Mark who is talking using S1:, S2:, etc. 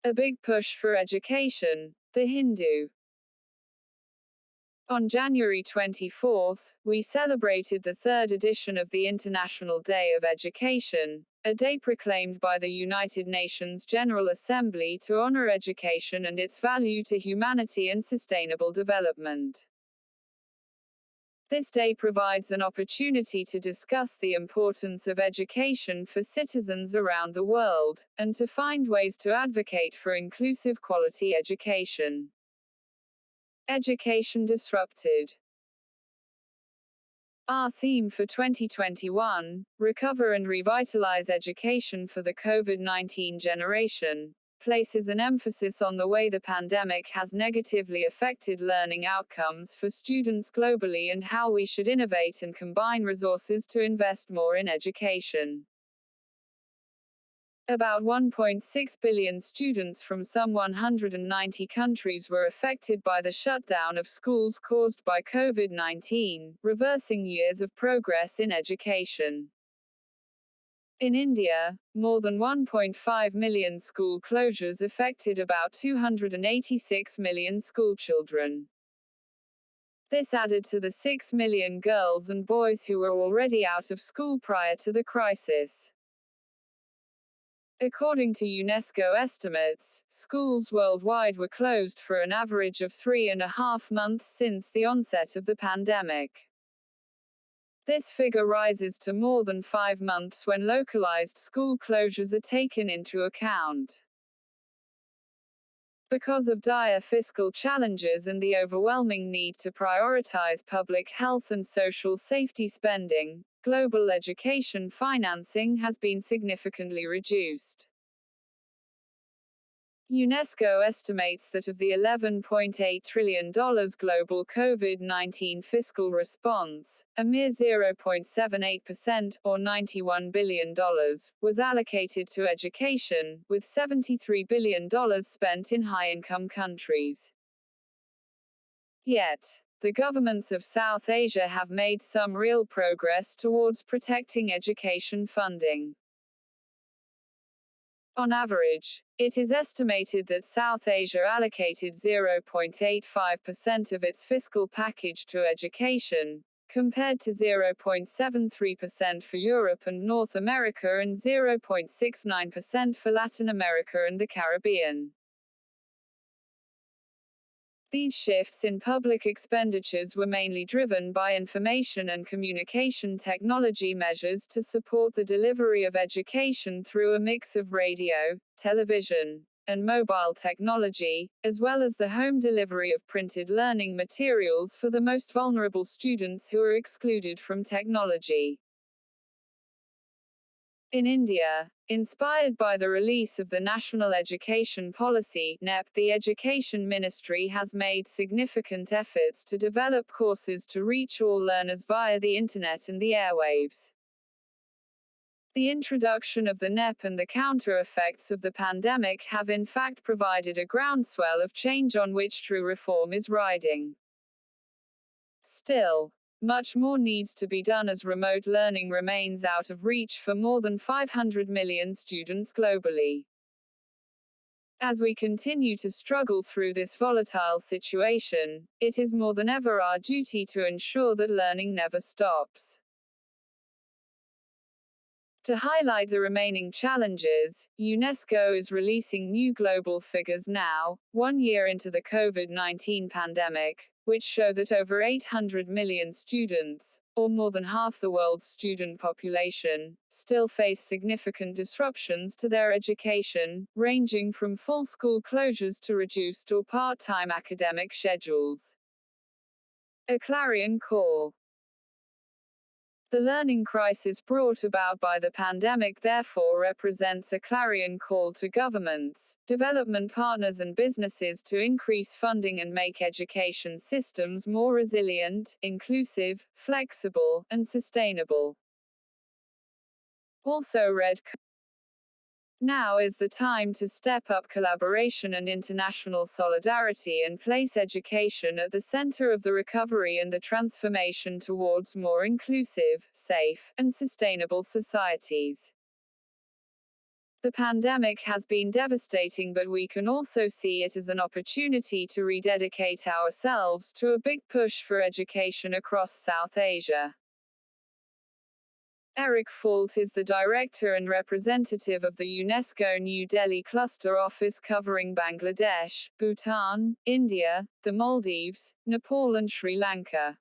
S1: A big push for education. The Hindu. On January 24, we celebrated the third edition of the International Day of Education, a day proclaimed by the United Nations General Assembly to honor education and its value to humanity and sustainable development. This day provides an opportunity to discuss the importance of education for citizens around the world, and to find ways to advocate for inclusive quality education. Education disrupted. Our theme for 2021, Recover and Revitalize Education for the COVID-19 Generation, places an emphasis on the way the pandemic has negatively affected learning outcomes for students globally and how we should innovate and combine resources to invest more in education. About 1.6 billion students from some 190 countries were affected by the shutdown of schools caused by COVID-19, reversing years of progress in education. In India, more than 1.5 million school closures affected about 286 million schoolchildren. This added to the 6 million girls and boys who were already out of school prior to the crisis. According to UNESCO estimates, schools worldwide were closed for an average of 3.5 months since the onset of the pandemic. This figure rises to more than 5 months when localized school closures are taken into account. Because of dire fiscal challenges and the overwhelming need to prioritize public health and social safety spending, global education financing has been significantly reduced. UNESCO estimates that of the $11.8 trillion global COVID-19 fiscal response, a mere 0.78%, or $91 billion, was allocated to education, with $73 billion spent in high-income countries. Yet, the governments of South Asia have made some real progress towards protecting education funding. On average, it is estimated that South Asia allocated 0.85% of its fiscal package to education, compared to 0.73% for Europe and North America and 0.69% for Latin America and the Caribbean. These shifts in public expenditures were mainly driven by information and communication technology measures to support the delivery of education through a mix of radio, television, and mobile technology, as well as the home delivery of printed learning materials for the most vulnerable students who are excluded from technology. In India, inspired by the release of the National Education Policy (NEP), the Education Ministry has made significant efforts to develop courses to reach all learners via the Internet and the airwaves. The introduction of the NEP and the counter-effects of the pandemic have in fact provided a groundswell of change on which true reform is riding. Still, much more needs to be done as remote learning remains out of reach for more than 500 million students globally. As we continue to struggle through this volatile situation, it is more than ever our duty to ensure that learning never stops. To highlight the remaining challenges, UNESCO is releasing new global figures now, 1 year into the COVID-19 pandemic, which show that over 800 million students, or more than half the world's student population, still face significant disruptions to their education, ranging from full school closures to reduced or part-time academic schedules. A clarion call. The learning crisis brought about by the pandemic therefore represents a clarion call to governments, development partners and businesses to increase funding and make education systems more resilient, inclusive, flexible, and sustainable. Also read: now is the time to step up collaboration and international solidarity and place education at the center of the recovery and the transformation towards more inclusive, safe, and sustainable societies. The pandemic has been devastating, but we can also see it as an opportunity to rededicate ourselves to a big push for education across South Asia. Eric Falt is the director and representative of the UNESCO New Delhi Cluster Office covering Bangladesh, Bhutan, India, the Maldives, Nepal and Sri Lanka.